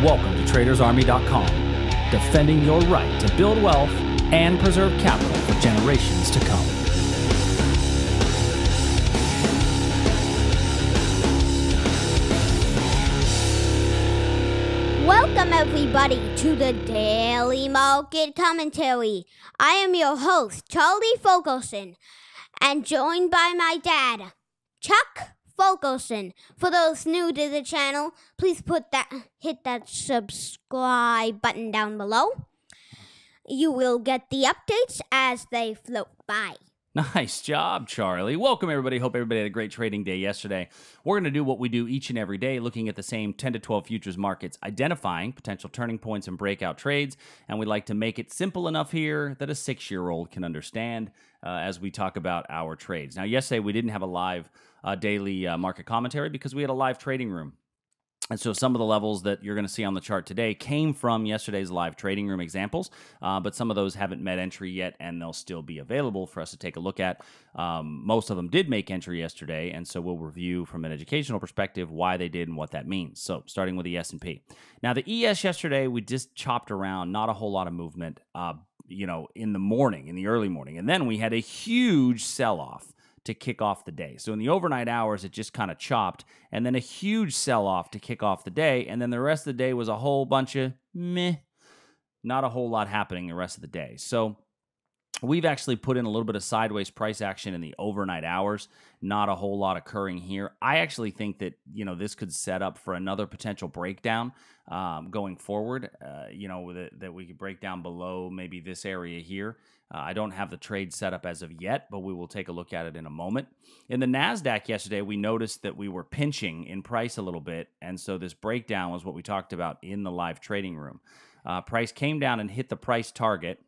Welcome to TradersArmy.com, defending your right to build wealth and preserve capital for generations to come. Welcome everybody to the Daily Market Commentary. I am your host, Charlie Fulkerson, and joined by my dad, Chuck Fulkerson. For those new to the channel, please hit that subscribe button down below. You will get the updates as they float by. Nice job, Charlie. Welcome, everybody. Hope everybody had a great trading day yesterday. We're going to do what we do each and every day, looking at the same 10 to 12 futures markets, identifying potential turning points and breakout trades, and we like to make it simple enough here that a 6-year-old can understand as we talk about our trades. Now, yesterday we didn't have a live daily market commentary because we had a live trading room. And so some of the levels that you're going to see on the chart today came from yesterday's live trading room examples, but some of those haven't met entry yet, and they'll still be available for us to take a look at. Most of them did make entry yesterday, and so we'll review from an educational perspective why they did and what that means. So starting with the S&P. Now, the ES yesterday, we just chopped around, not a whole lot of movement, in the morning, in the early morning. And then we had a huge sell-off to kick off the day. So in the overnight hours, it just kind of chopped, and then a huge sell-off to kick off the day, and then the rest of the day was a whole bunch of meh, not a whole lot happening the rest of the day. So we've actually put in a little bit of sideways price action in the overnight hours, not a whole lot occurring here. I actually think that, this could set up for another potential breakdown going forward, that we could break down below maybe this area here. I don't have the trade set up as of yet, but we will take a look at it in a moment. In the Nasdaq yesterday, we noticed that we were pinching in price a little bit, and so this breakdown was what we talked about in the live trading room. Price came down and hit the price target,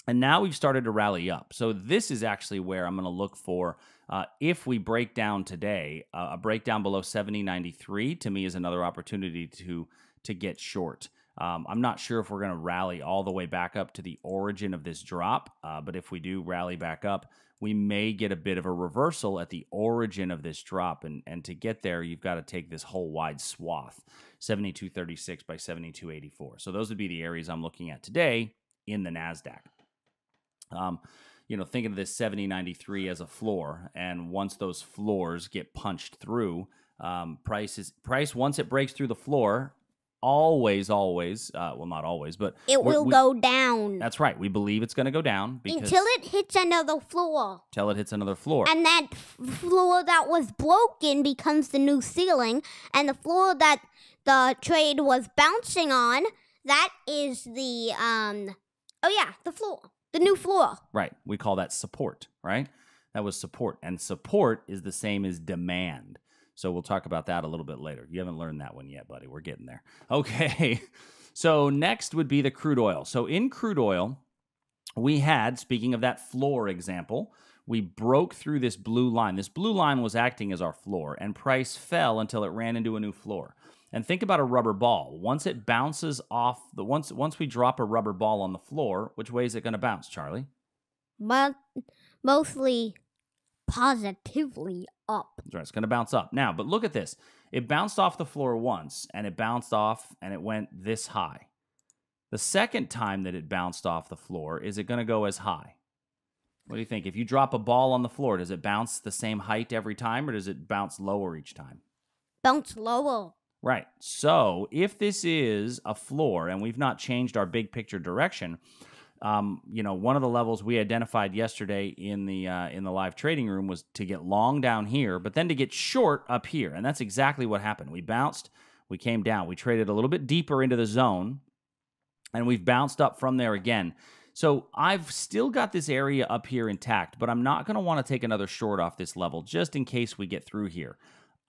and now we've started to rally up. So this is actually where I'm going to look for, if we break down today, a breakdown below 70.93 to me is another opportunity to get short. I'm not sure if we're going to rally all the way back up to the origin of this drop, but if we do rally back up, we may get a bit of a reversal at the origin of this drop, and to get there, you've got to take this whole wide swath, 72.36 by 72.84. So those would be the areas I'm looking at today in the Nasdaq. Thinking of this 70.93 as a floor, and once those floors get punched through, price once it breaks through the floor, always, well, not always, but it will go down. That's right. We believe it's going to go down until it hits another floor. Till it hits another floor. And that floor that was broken becomes the new ceiling, and the floor that the trade was bouncing on, that is the floor. The new floor. Right. We call that support, right? That was support. And support is the same as demand. So we'll talk about that a little bit later. You haven't learned that one yet, buddy. We're getting there. Okay. So next would be the crude oil. So in crude oil, we had, speaking of that floor example, we broke through this blue line. This blue line was acting as our floor, and price fell until it ran into a new floor. And think about a rubber ball. Once it bounces off, once we drop a rubber ball on the floor, which way is it going to bounce, Charlie? Mostly positively up. That's right. It's going to bounce up. Now, but look at this. It bounced off the floor once, and it bounced off, and it went this high. The second time that it bounced off the floor, is it going to go as high? What do you think? If you drop a ball on the floor, does it bounce the same height every time, or does it bounce lower each time? Bounce lower. Right. So if this is a floor and we've not changed our big picture direction, one of the levels we identified yesterday in the live trading room was to get long down here, but then to get short up here. And that's exactly what happened. We bounced, we came down, we traded a little bit deeper into the zone, and we've bounced up from there again. So I've still got this area up here intact, but I'm not going to want to take another short off this level just in case we get through here.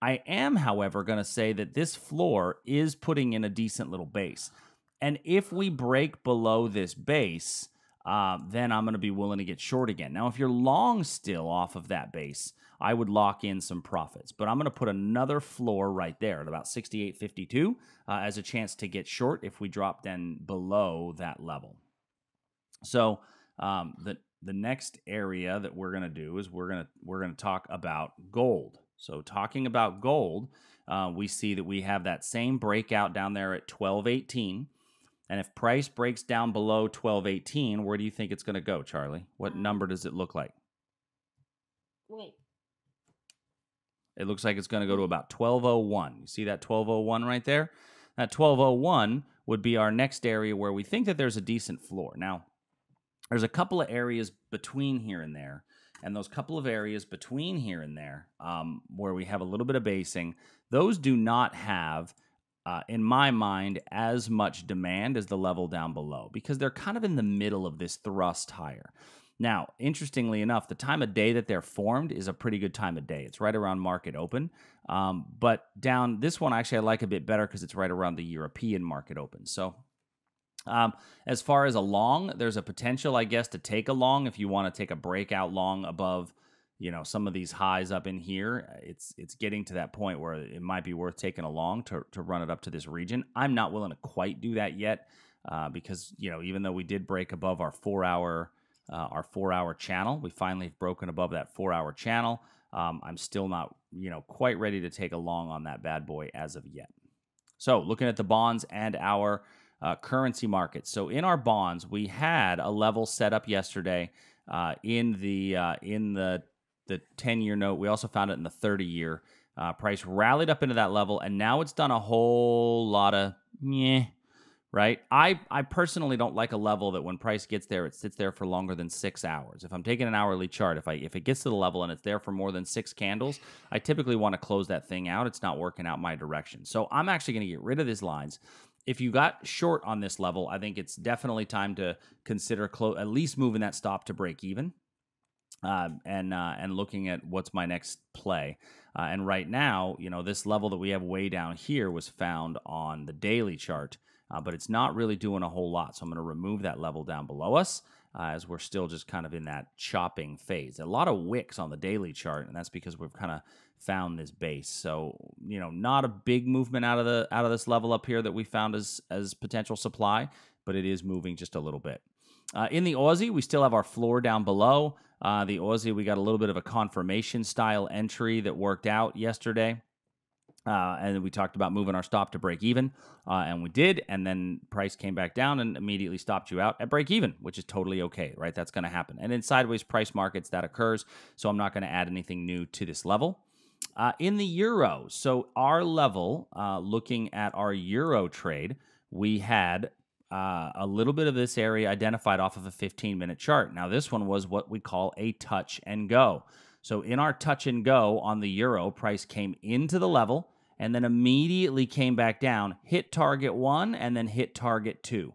I am, however, going to say that this floor is putting in a decent little base. And if we break below this base, then I'm going to be willing to get short again. Now, if you're long still off of that base, I would lock in some profits. But I'm going to put another floor right there at about 68.52 as a chance to get short if we drop down below that level. So the next area that we're going to do is we're going to talk about gold. So talking about gold, we see that we have that same breakout down there at 12.18. And if price breaks down below 12.18, where do you think it's going to go, Charlie? What number does it look like? Wait. It looks like it's going to go to about 12.01. You see that 12.01 right there? That 12.01 would be our next area where we think that there's a decent floor. Now, there's a couple of areas between here and there. And those couple of areas between here and there where we have a little bit of basing, those do not have, in my mind, as much demand as the level down below because they're kind of in the middle of this thrust higher. Now, interestingly enough, the time of day that they're formed is a pretty good time of day. It's right around market open. But down this one, actually, I like a bit better because it's right around the European market open. So as far as a long, there's a potential, I guess, to take a long if you want to take a breakout long above, you know, some of these highs up in here. It's getting to that point where it might be worth taking a long to run it up to this region. I'm not willing to quite do that yet because, you know, even though we did break above our 4-hour channel, we finally have broken above that 4-hour channel. I'm still not, you know, quite ready to take a long on that bad boy as of yet. So looking at the bonds and our currency markets. So in our bonds, we had a level set up yesterday in the 10-year note. We also found it in the 30-year. Price rallied up into that level, and now it's done a whole lot of meh, right? I personally don't like a level that when price gets there, it sits there for longer than 6 hours. If I'm taking an hourly chart, if it gets to the level and it's there for more than 6 candles, I typically want to close that thing out. It's not working out my direction. So I'm actually going to get rid of these lines. If you got short on this level, I think it's definitely time to consider at least moving that stop to break even and looking at what's my next play. And right now, you know, this level that we have way down here was found on the daily chart, but it's not really doing a whole lot. So I'm going to remove that level down below us as we're still just kind of in that chopping phase. A lot of wicks on the daily chart, and that's because we've kind of found this base. So, you know, not a big movement out of this level up here that we found as potential supply, but it is moving just a little bit. In the Aussie, we still have our floor down below. The Aussie, we got a little bit of a confirmation style entry that worked out yesterday. And we talked about moving our stop to break even, and we did. And then price came back down and immediately stopped you out at break even, which is totally okay, right? That's going to happen. And in sideways price markets, that occurs. So I'm not going to add anything new to this level. In the euro, so our level, looking at our euro trade, we had a little bit of this area identified off of a 15-minute chart. Now, this one was what we call a touch and go. So in our touch and go on the euro, price came into the level and then immediately came back down, hit target 1, and then hit target 2.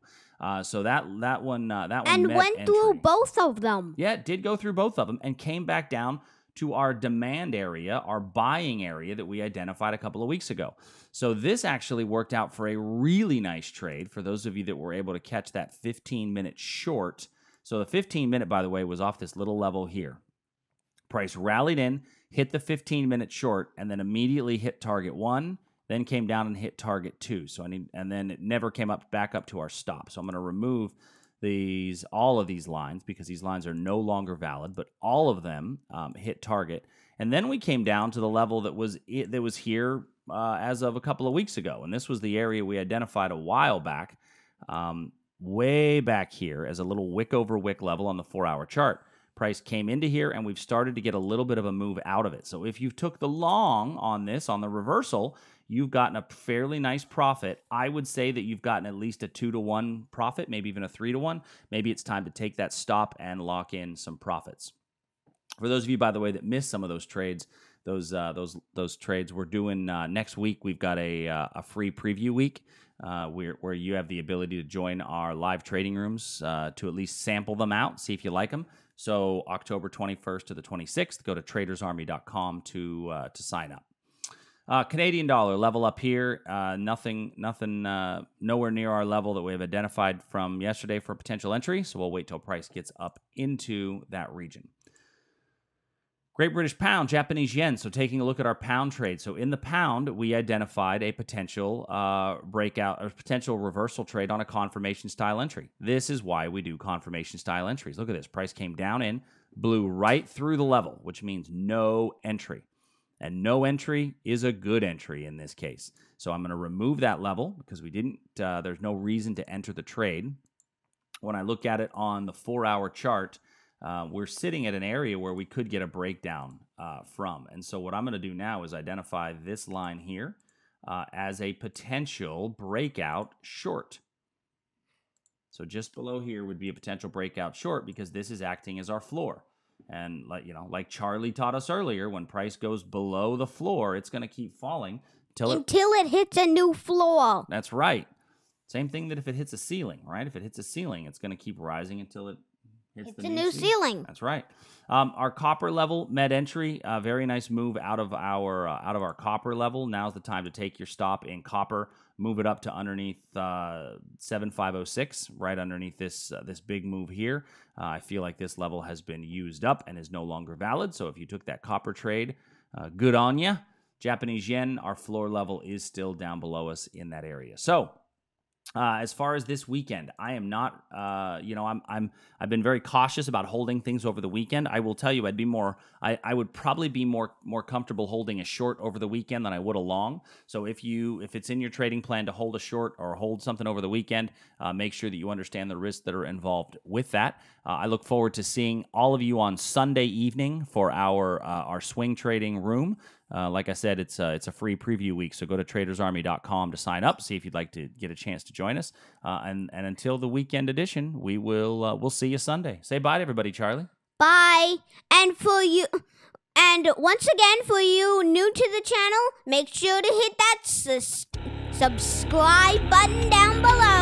So that one and met went entry. through both of them. Yeah, it did go through both of them and came back down to our demand area, our buying area that we identified a couple of weeks ago. So this actually worked out for a really nice trade for those of you that were able to catch that 15-minute short. So the 15-minute, by the way, was off this little level here. Price rallied in, hit the 15-minute short, and then immediately hit target 1, then came down and hit target 2. So and then it never came back up to our stop. So I'm going to remove all of these lines because these lines are no longer valid, but all of them hit target. And then we came down to the level that was here as of a couple of weeks ago. And this was the area we identified a while back, way back here as a little wick over wick level on the 4-hour chart. Price came into here, and we've started to get a little bit of a move out of it. So if you took the long on this, on the reversal, you've gotten a fairly nice profit. I would say that you've gotten at least a 2-to-1 profit, maybe even a 3-to-1. Maybe it's time to take that stop and lock in some profits. For those of you, by the way, that missed some of those trades, those trades we're doing next week, we've got a free preview week where you have the ability to join our live trading rooms to at least sample them out, see if you like them. So October 21st to the 26th, go to tradersarmy.com to sign up. Canadian dollar level up here. Nothing, nowhere near our level that we have identified from yesterday for potential entry. So we'll wait till price gets up into that region. Great British Pound, Japanese Yen. So taking a look at our pound trade. So in the pound, we identified a potential breakout or potential reversal trade on a confirmation style entry. This is why we do confirmation style entries. Look at this. Price came down in, blew right through the level, which means no entry. and no entry is a good entry in this case. So I'm going to remove that level because we didn't, there's no reason to enter the trade. When I look at it on the 4-hour chart, we're sitting at an area where we could get a breakdown from. And so what I'm going to do now is identify this line here as a potential breakout short. So just below here would be a potential breakout short because this is acting as our floor. And like Charlie taught us earlier, when price goes below the floor, it's going to keep falling until it hits a new floor. That's right. Same thing that if it hits a ceiling, right? If it hits a ceiling, it's going to keep rising until it hits the new ceiling. That's right. Our copper level med entry, very nice move out of our copper level. Now's the time to take your stop in copper. Move it up to underneath 7506, right underneath this big move here. I feel like this level has been used up and is no longer valid. So if you took that copper trade, good on you. Japanese yen, our floor level is still down below us in that area. So as far as this weekend, I am not, I've been very cautious about holding things over the weekend. I will tell you, I would probably be more comfortable holding a short over the weekend than I would a long. So if it's in your trading plan to hold a short or hold something over the weekend, make sure that you understand the risks that are involved with that. I look forward to seeing all of you on Sunday evening for our swing trading room. Like I said, it's a free preview week, so go to tradersarmy.com to sign up, see if you'd like to get a chance to join us. And until the weekend edition, we'll see you Sunday. Say bye to everybody, Charlie. Bye. And once again, for you new to the channel, make sure to hit that subscribe button down below.